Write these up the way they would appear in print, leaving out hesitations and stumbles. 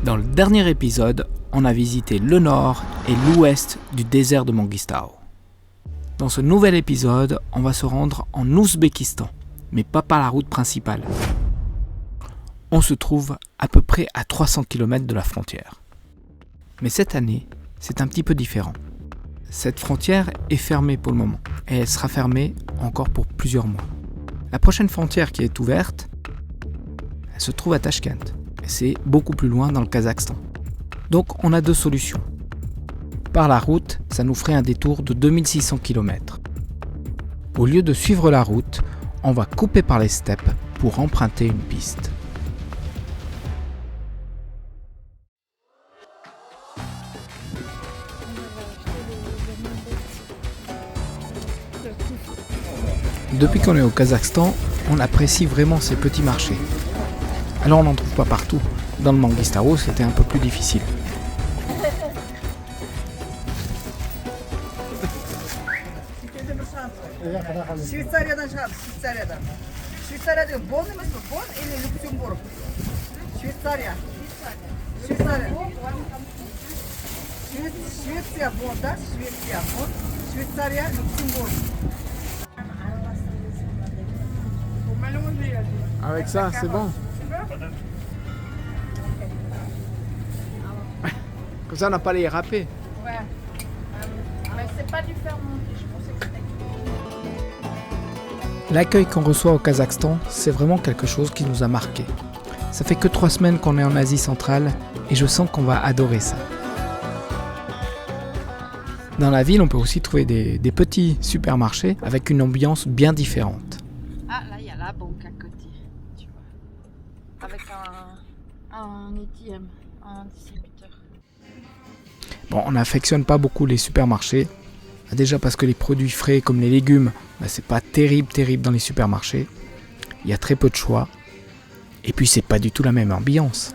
Dans le dernier épisode, on a visité le nord et l'ouest du désert de Mangistau. Dans ce nouvel épisode, on va se rendre en Ouzbékistan, mais pas par la route principale. On se trouve à peu près à 300 km de la frontière. Mais cette année, c'est un petit peu différent. Cette frontière est fermée pour le moment, et elle sera fermée encore pour plusieurs mois. La prochaine frontière qui est ouverte, elle se trouve à Tachkent. C'est beaucoup plus loin dans le Kazakhstan. Donc on a deux solutions. Par la route, ça nous ferait un détour de 2600 km. Au lieu de suivre la route, on va couper par les steppes pour emprunter une piste. Depuis qu'on est au Kazakhstan, on apprécie vraiment ces petits marchés. Alors on n'en trouve pas partout. Dans le Mangistau, c'était un peu plus difficile. Şveytsaryadan çıkardım, Şveytsaryadan. Şveytsarya diyor, Bonn mu? Bonn или Люксембург? Şveytsarya. Şveytsarya. Şveytsarya Bonn, да? Şveytsarya Bonn. Şveytsarya Люксембурg. Avec ça, c'est bon. Comme ça, on n'a pas les râpés. Ouais. Mais c'est pas du fermenté, je pensais que c'était. L'accueil qu'on reçoit au Kazakhstan, c'est vraiment quelque chose qui nous a marqué. Ça fait que 3 semaines qu'on est en Asie centrale et je sens qu'on va adorer ça. Dans la ville, on peut aussi trouver des petits supermarchés avec une ambiance bien différente. Ah, là, il y a la banque à côté, tu vois. Avec un ATM, un distributeur. Bon, on n'affectionne pas beaucoup les supermarchés. Déjà parce que les produits frais comme les légumes, c'est pas terrible dans les supermarchés. Il y a très peu de choix. Et puis c'est pas du tout la même ambiance.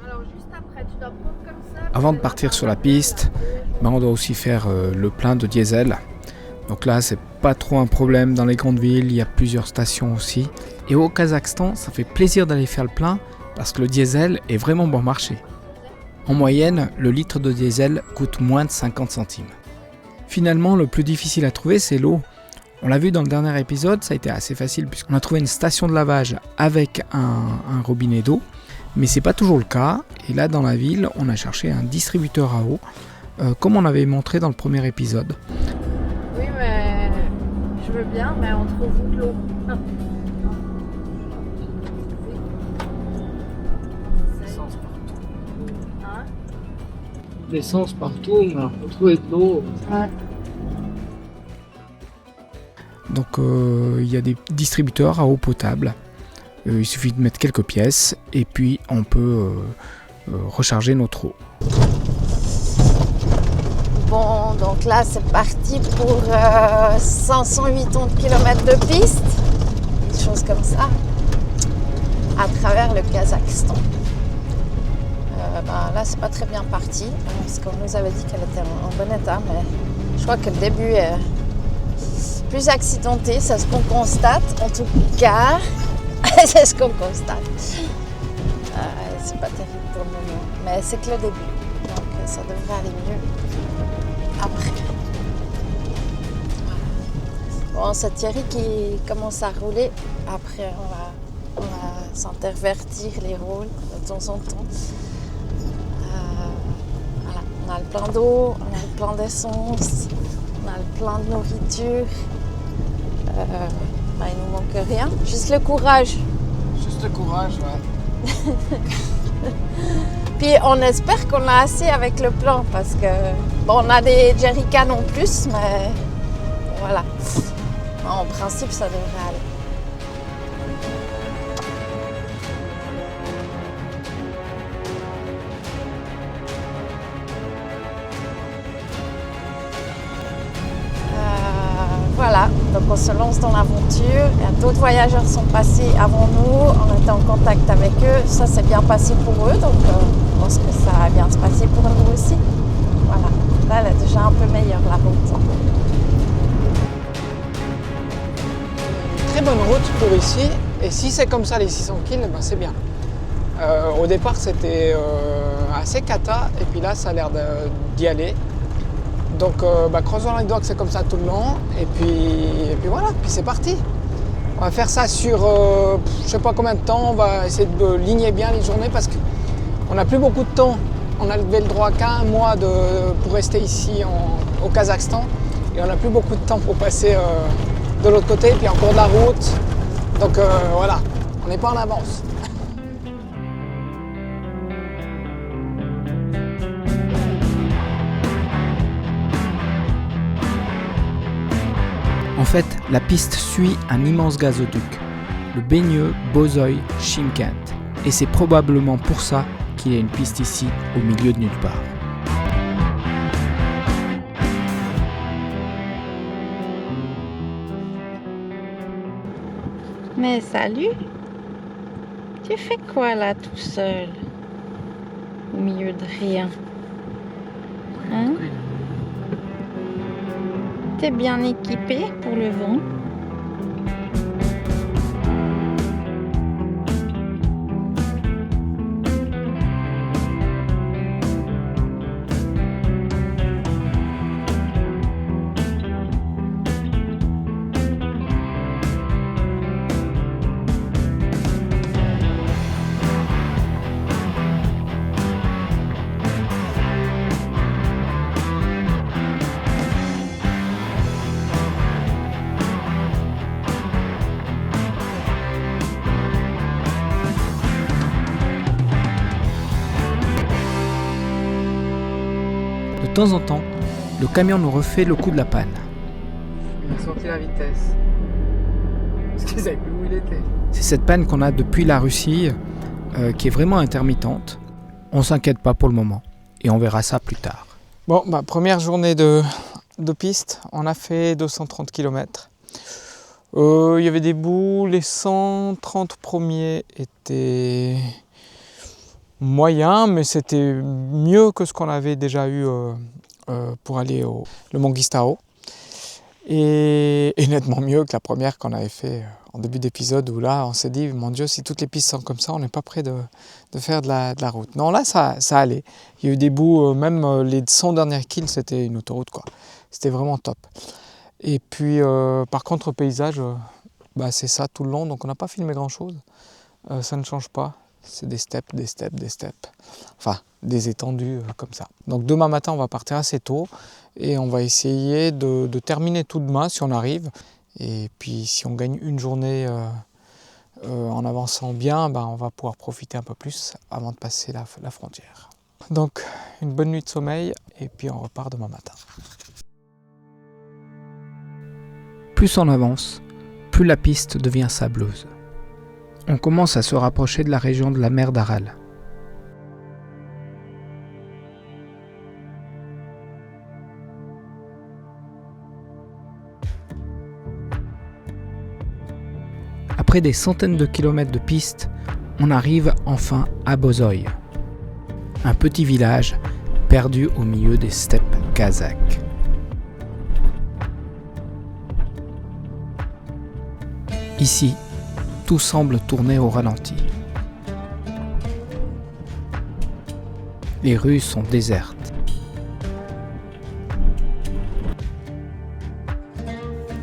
Alors juste après, tu dois prendre comme ça. Avant de partir sur la piste, on doit aussi faire le plein de diesel. Donc là, c'est pas trop un problème dans les grandes villes, il y a plusieurs stations aussi. Et au Kazakhstan, ça fait plaisir d'aller faire le plein parce que le diesel est vraiment bon marché. En moyenne, le litre de diesel coûte moins de 50 centimes. Finalement, le plus difficile à trouver, c'est l'eau. On l'a vu dans le dernier épisode, ça a été assez facile puisqu'on a trouvé une station de lavage avec un robinet d'eau. Mais c'est pas toujours le cas. Et là, dans la ville, on a cherché un distributeur à eau, comme on avait montré dans le premier épisode. Oui, mais je veux bien, mais on trouve où de l'eau? L'essence partout, mais on peut trouver de l'eau. Ouais. Donc il y a des distributeurs à eau potable. Il suffit de mettre quelques pièces et puis on peut recharger notre eau. Bon, donc là, c'est parti pour 580 km de piste, des choses comme ça, à travers le Kazakhstan. Là, c'est pas très bien parti, parce qu'on nous avait dit qu'elle était en bon état, mais je crois que le début est plus accidenté, c'est ce qu'on constate, en tout cas, c'est ce qu'on constate. C'est pas terrible pour le moment, mais c'est que le début, donc ça devrait aller mieux après. Voilà. Bon, c'est Thierry qui commence à rouler, après on va s'intervertir les rôles de temps en temps. Voilà. On a le plein d'eau, on a le plein d'essence, on a le plein de nourriture. Il nous manque rien, juste le courage. Juste le courage, ouais. Puis on espère qu'on a assez avec le plein parce que bon, on a des jerrycans en plus, mais voilà. En principe, ça devrait aller. Voilà, donc on se lance dans l'aventure. D'autres voyageurs sont passés avant nous, on était en contact avec eux. Ça s'est bien passé pour eux, donc je pense que ça va bien se passer pour nous aussi. Voilà, là elle est déjà un peu meilleure la route. Très bonne route pour ici, et si c'est comme ça les 600 km, c'est bien. Au départ, c'était assez cata, et puis là, ça a l'air d'y aller. Donc, croisons les doigts que c'est comme ça tout le long, et puis voilà, puis c'est parti. On va faire ça sur, je sais pas combien de temps, on va essayer de ligner bien les journées, parce qu'on n'a plus beaucoup de temps. On avait le droit qu'à un mois pour rester ici au Kazakhstan, et on n'a plus beaucoup de temps pour passer de l'autre côté, puis encore de la route. Donc voilà, on n'est pas en avance. En fait, la piste suit un immense gazoduc, le baigneux Bozoy-Chimkent, et c'est probablement pour ça qu'il y a une piste ici, au milieu de nulle part. Mais salut! Tu fais quoi là tout seul? Au milieu de rien. Hein? T'es bien équipé pour le vent? De temps en temps, le camion nous refait le coup de la panne. Il a sorti la vitesse. Parce qu'ils savaient plus où il était. C'est cette panne qu'on a depuis la Russie, qui est vraiment intermittente. On s'inquiète pas pour le moment, et on verra ça plus tard. Bon, première journée de piste, on a fait 230 km. Il y avait des bouts, les 130 premiers étaient moyens, mais c'était mieux que ce qu'on avait déjà eu pour aller le Mangistau. Et nettement mieux que la première qu'on avait fait en début d'épisode, où là on s'est dit, mon Dieu, si toutes les pistes sont comme ça, on n'est pas prêt de faire de la route. Non, là ça allait. Il y a eu des bouts, même les 100 dernières kills, c'était une autoroute, quoi. C'était vraiment top. Et puis par contre, au paysage, c'est ça tout le long, donc on n'a pas filmé grand chose. Ça ne change pas. C'est des steppes, des steppes, des steppes. Enfin, des étendues comme ça. Donc demain matin, on va partir assez tôt et on va essayer de terminer tout demain si on arrive. Et puis si on gagne une journée en avançant bien, on va pouvoir profiter un peu plus avant de passer la frontière. Donc une bonne nuit de sommeil et puis on repart demain matin. Plus on avance, plus la piste devient sableuse. On commence à se rapprocher de la région de la mer d'Aral. Après des centaines de kilomètres de piste, on arrive enfin à Bozoy, un petit village perdu au milieu des steppes kazakhes. Ici, tout semble tourner au ralenti. Les rues sont désertes.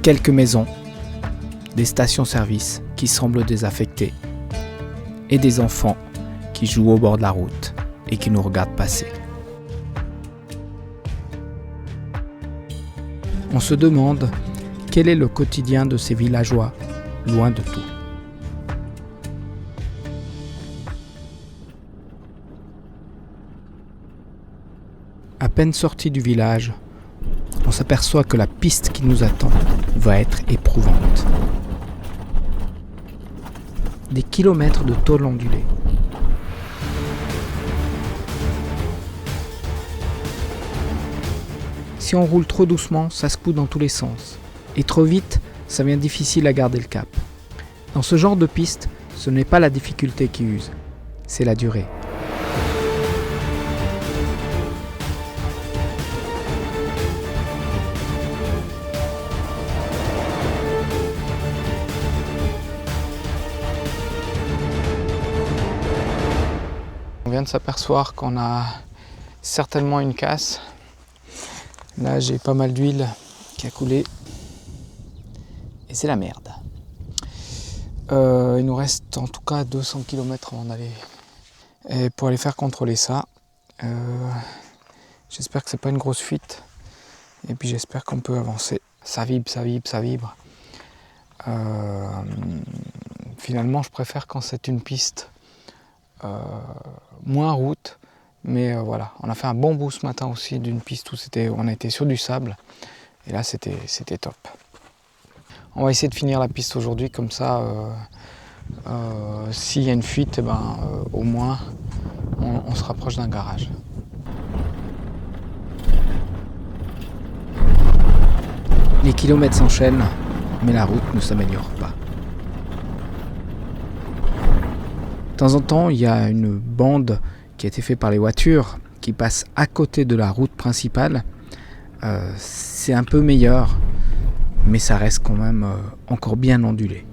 Quelques maisons, des stations-service qui semblent désaffectées et des enfants qui jouent au bord de la route et qui nous regardent passer. On se demande quel est le quotidien de ces villageois loin de tout. À peine sorti du village, on s'aperçoit que la piste qui nous attend va être éprouvante. Des kilomètres de tôle ondulée. Si on roule trop doucement, ça se coud dans tous les sens. Et trop vite, ça devient difficile à garder le cap. Dans ce genre de piste, ce n'est pas la difficulté qui use, c'est la durée. On vient de s'apercevoir qu'on a certainement une casse. Là, j'ai pas mal d'huile qui a coulé. Et c'est la merde. Il nous reste en tout cas 200 km avant d'aller. Et pour aller faire contrôler ça, j'espère que c'est pas une grosse fuite. Et puis j'espère qu'on peut avancer. Ça vibre, ça vibre, ça vibre. Finalement, je préfère quand c'est une piste moins route. Mais voilà, on a fait un bon bout ce matin aussi d'une piste où on a été sur du sable. Et là, c'était top. On va essayer de finir la piste aujourd'hui, comme ça, s'il y a une fuite, au moins, on se rapproche d'un garage. Les kilomètres s'enchaînent, mais la route ne s'améliore pas. De temps en temps, il y a une bande qui a été faite par les voitures qui passe à côté de la route principale. C'est un peu meilleur, mais ça reste quand même encore bien ondulé.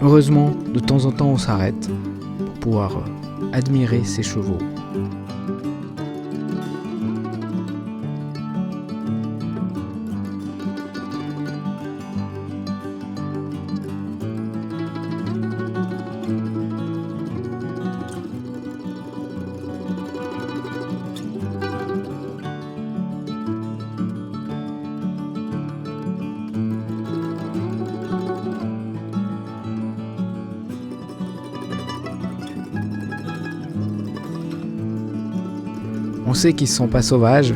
Heureusement, de temps en temps, on s'arrête pour pouvoir admirer ces chevaux. On sait qu'ils ne sont pas sauvages,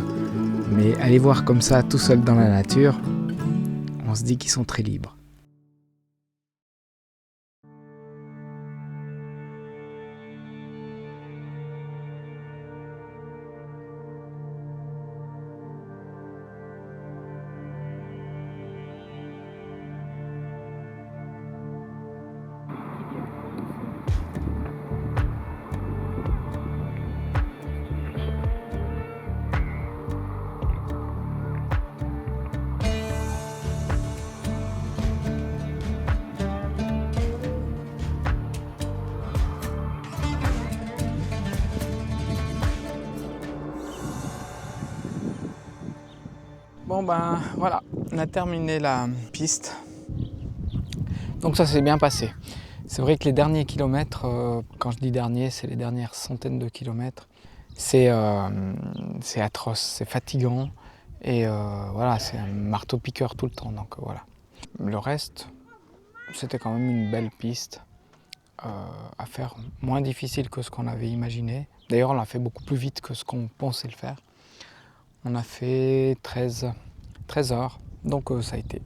mais aller voir comme ça tout seul dans la nature, on se dit qu'ils sont très libres. Bon voilà, on a terminé la piste. Donc ça s'est bien passé. C'est vrai que les derniers kilomètres, quand je dis dernier, c'est les dernières centaines de kilomètres, c'est atroce, c'est fatigant et voilà, c'est un marteau-piqueur tout le temps. Donc voilà. Le reste, c'était quand même une belle piste à faire, moins difficile que ce qu'on avait imaginé. D'ailleurs, on l'a fait beaucoup plus vite que ce qu'on pensait le faire. On a fait 13 heures, donc ça a été.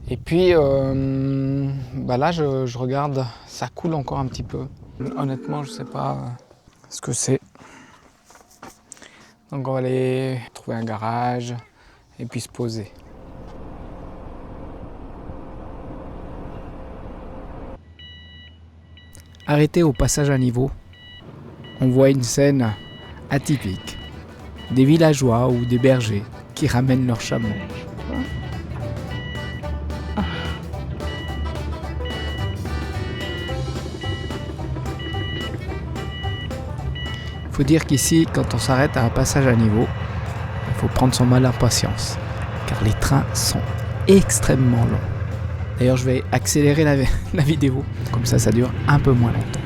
Et puis là, je regarde, ça coule encore un petit peu. Honnêtement, je ne sais pas ce que c'est. Donc on va aller trouver un garage et puis se poser. Arrêté au passage à niveau, on voit une scène atypique. Des villageois ou des bergers qui ramènent leurs chameaux. Il faut dire qu'ici, quand on s'arrête à un passage à niveau, il faut prendre son mal en patience, car les trains sont extrêmement longs. D'ailleurs, je vais accélérer la vidéo, comme ça dure un peu moins longtemps.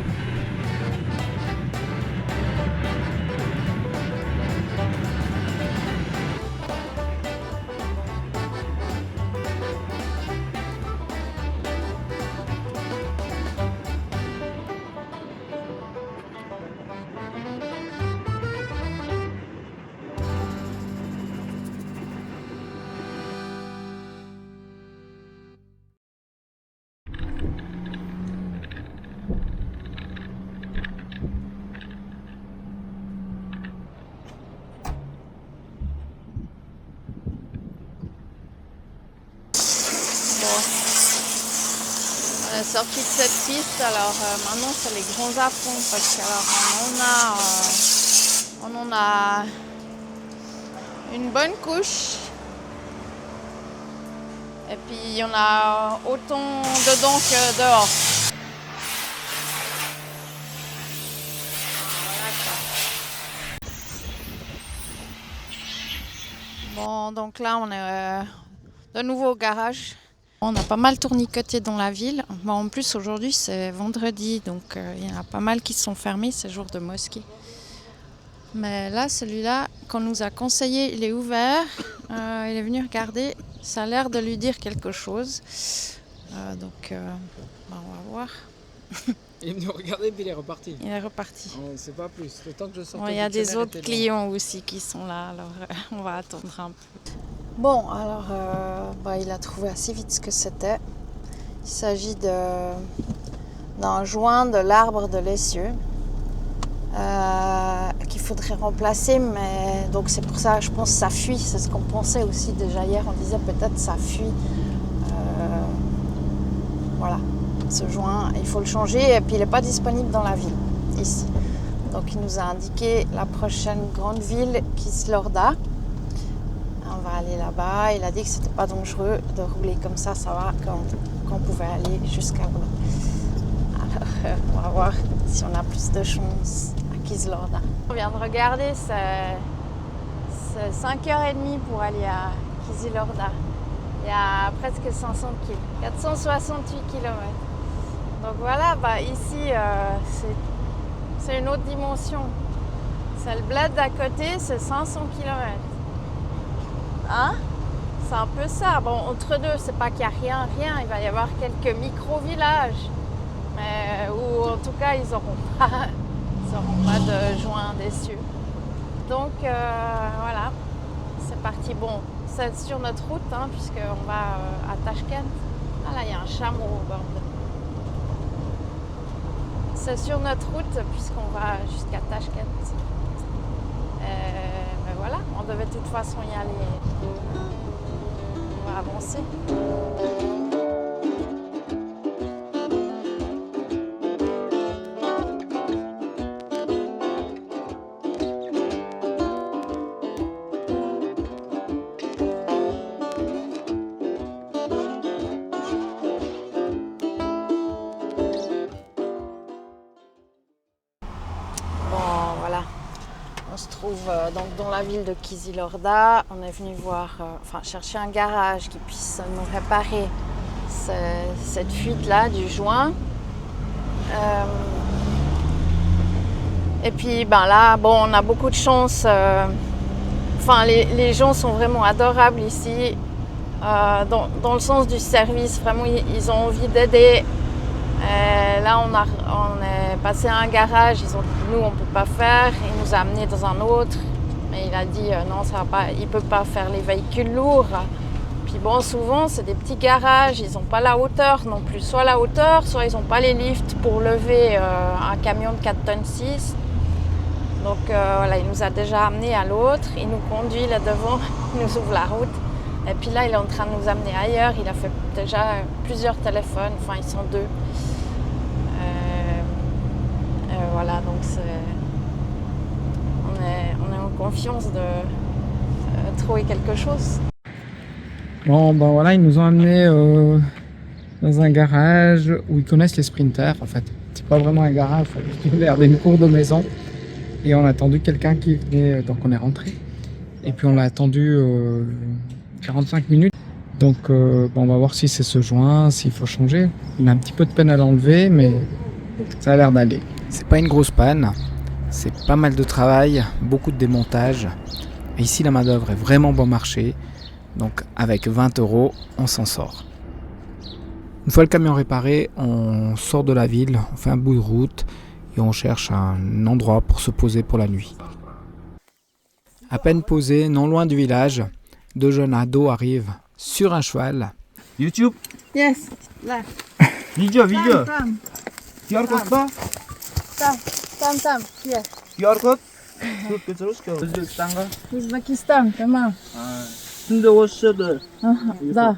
On est sorti de cette piste, alors maintenant c'est les grands apponts parce qu'alors on en a une bonne couche Et puis il y en a autant dedans que dehors. Bon, donc là on est de nouveau au garage. On a pas mal tourniqueté dans la ville. Bon, en plus aujourd'hui c'est vendredi, donc il y en a pas mal qui sont fermés, c'est jour de mosquée. Mais là, celui-là, qu'on nous a conseillé, il est ouvert. Il est venu regarder. Ça a l'air de lui dire quelque chose. Donc, on va voir. Il est venu regarder puis il est reparti. Il est reparti. On ne sait pas plus. Le temps que je sorte. Bon, il y a des autres clients aussi qui sont là, alors on va attendre un peu. Bon, alors, il a trouvé assez vite ce que c'était. Il s'agit d'un joint de l'arbre de l'essieu. Qu'il faudrait remplacer, mais donc c'est pour ça je pense que ça fuit, c'est ce qu'on pensait aussi déjà hier, on disait peut-être ça fuit, voilà, ce joint il faut le changer et puis il n'est pas disponible dans la ville ici, donc il nous a indiqué la prochaine grande ville, Kizilorda. On va aller là-bas, il a dit que c'était pas dangereux de rouler comme ça va, qu'on pouvait aller jusqu'à là. Alors on va voir si on a plus de chance à Kizilorda. On vient de regarder, c'est 5h30 pour aller à Kizilorda. Il y a presque 500 km, 468 km. Donc voilà, ici c'est une autre dimension. C'est le bled d'à côté, c'est 500 km. Hein? C'est un peu ça. Bon, entre deux, c'est pas qu'il n'y a rien. Il va y avoir quelques micro-villages. Mais, ou en tout cas, ils n'auront pas de joint d'essieu. Donc voilà, c'est parti. Bon, c'est sur notre route, puisqu'on va à Tashkent. Ah là, il y a un chameau au bord de... C'est sur notre route, puisqu'on va jusqu'à Tashkent. Mais voilà, on devait de toute façon y aller. On va avancer. On se trouve donc dans la ville de Kizilorda. On est venu chercher un garage qui puisse nous réparer cette fuite-là du joint. Et puis là, on a beaucoup de chance. Les gens sont vraiment adorables ici, dans le sens du service. Vraiment, ils ont envie d'aider. Là, on est passé à un garage, ils ont dit nous on ne peut pas faire, il nous a amenés dans un autre, mais il a dit non, ça va pas, il ne peut pas faire les véhicules lourds. Puis souvent c'est des petits garages, ils n'ont pas la hauteur non plus, soit la hauteur, soit ils n'ont pas les lifts pour lever un camion de 4 tonnes 6. Donc il nous a déjà amenés à l'autre, il nous conduit là devant, il nous ouvre la route. Et puis là, il est en train de nous amener ailleurs. Il a fait déjà plusieurs téléphones. Enfin, ils sont 2. Voilà, donc on est en confiance de trouver quelque chose. Bon, voilà, ils nous ont amenés dans un garage où ils connaissent les sprinters. En fait, c'est pas vraiment un garage, il a l'air d'une cour de maison. Et on a attendu quelqu'un qui venait, donc on est rentré. Et puis on l'a attendu 45 minutes. Donc on va voir si c'est ce joint, s'il faut changer. Il a un petit peu de peine à l'enlever, mais ça a l'air d'aller. C'est pas une grosse panne, c'est pas mal de travail, beaucoup de démontage. Et ici la main d'œuvre est vraiment bon marché, donc avec 20 €, on s'en sort. Une fois le camion réparé, on sort de la ville, on fait un bout de route et on cherche un endroit pour se poser pour la nuit. À peine posé, non loin du village, 2 jeunes ados arrivent sur un cheval. YouTube? Yes, là. Video. Tam. QR code pas? Tam. Yes. QR code? Terus ke Uzbekistan kah? Uzbekistan, tamam. Şimdi başladı. Да.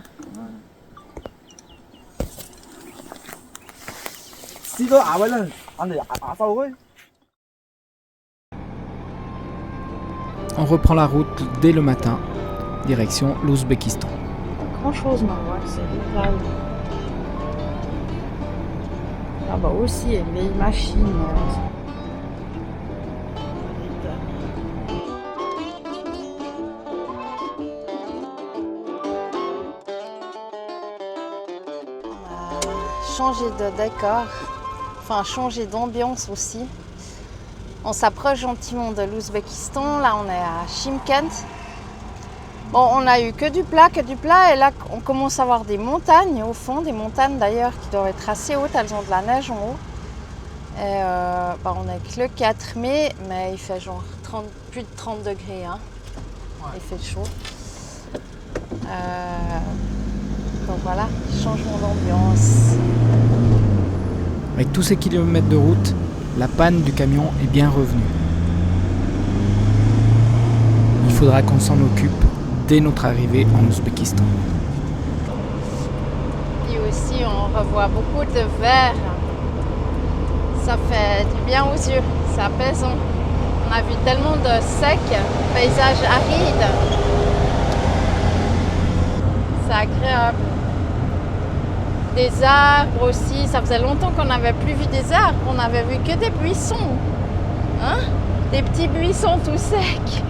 Sido awalan ande asal koy. On reprend la route dès le matin, direction l'Ouzbékistan. grand chose, non, ouais, c'est rural. Là-bas aussi, il y a une vieille machine. Changer de décor, enfin changer d'ambiance aussi. On s'approche gentiment de l'Ouzbékistan, là on est à Chimkent. Bon, on a eu que du plat, et là on commence à voir des montagnes au fond, des montagnes d'ailleurs qui doivent être assez hautes, elles ont de la neige en haut. Et on est que le 4 mai, mais il fait genre plus de 30 degrés, hein. Ouais. Il fait chaud. Donc voilà, changement d'ambiance. Avec tous ces kilomètres de route, la panne du camion est bien revenue. Il faudra qu'on s'en occupe dès notre arrivée en Ouzbékistan. Et aussi, on revoit beaucoup de vert. Ça fait du bien aux yeux, c'est apaisant. On a vu tellement de secs, paysages arides. C'est agréable. Des arbres aussi, ça faisait longtemps qu'on n'avait plus vu des arbres, on n'avait vu que des buissons. Hein? Des petits buissons tout secs.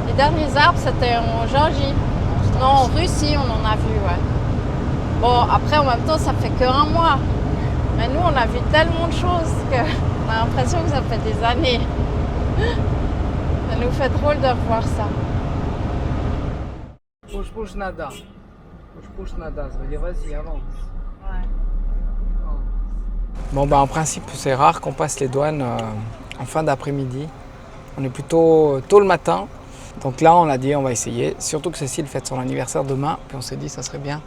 Les derniers arbres, c'était en Géorgie. Non, en Russie, on en a vu, ouais. Bon, après, en même temps, ça fait que 1 mois. Mais nous, on a vu tellement de choses qu'on a l'impression que ça fait des années. Ça nous fait drôle de revoir ça. Push nada. Push nada, ça veut dire vas-y, avance. Ouais. Bon, en principe, c'est rare qu'on passe les douanes en fin d'après-midi. On est plutôt tôt le matin. Donc là, on a dit on va essayer. Surtout que Cécile fête son anniversaire demain. Puis on s'est dit ça serait bien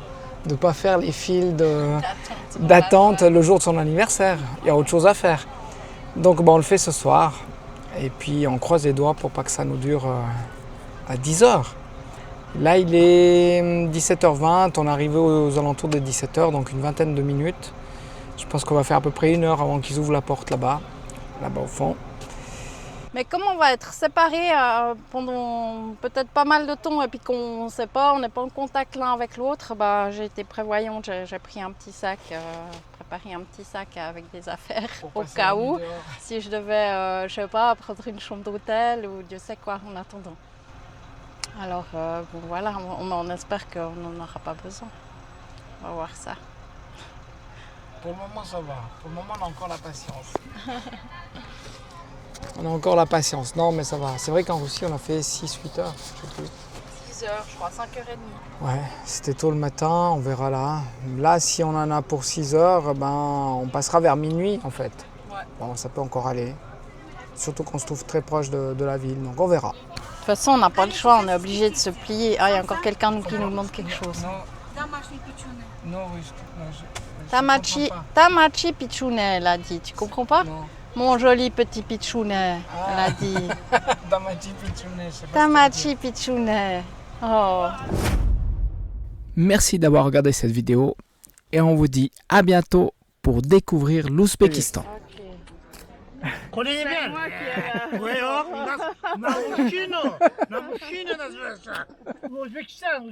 de ne pas faire les files d'attente le jour de son anniversaire. Il y a autre chose à faire. Donc on le fait ce soir. Et puis on croise les doigts pour pas que ça nous dure à 10h. Là, il est 17h20. On est arrivé aux alentours de 17h, donc une vingtaine de minutes. Je pense qu'on va faire à peu près 1 heure avant qu'ils ouvrent la porte là-bas au fond. Mais comme on va être séparés pendant peut-être pas mal de temps et puis qu'on ne sait pas, on n'est pas en contact l'un avec l'autre, j'ai été prévoyante, j'ai pris un petit sac, préparé un petit sac avec des affaires au cas où, si je devais, je sais pas, prendre une chambre d'hôtel ou Dieu sait quoi en attendant. Alors bon, voilà, on espère qu'on n'en aura pas besoin. On va voir ça. Pour le moment, ça va. Pour le moment, on a encore la patience. On a encore la patience. Non, mais ça va. C'est vrai qu'en Russie, on a fait 6-8 heures. Je sais plus. 6 heures, je crois, 5h30. Ouais, c'était tôt le matin, on verra là. Là, si on en a pour 6 heures, on passera vers minuit en fait. Ouais. Bon, ça peut encore aller. Surtout qu'on se trouve très proche de la ville, donc on verra. De toute façon, on n'a pas le choix, on est obligé de se plier. Ah, il y a encore quelqu'un qui nous demande quelque chose. Tamachi pichounet, elle a dit. Tu comprends pas? Non. Mon joli petit pichounet, elle a dit. Tamachi pichounet, je sais pas. Tamachi pichounet. Oh. Merci d'avoir regardé cette vidéo et on vous dit à bientôt pour découvrir l'Ouzbékistan. Connais bien? Ouais, на мужчину называется. Узбекистан.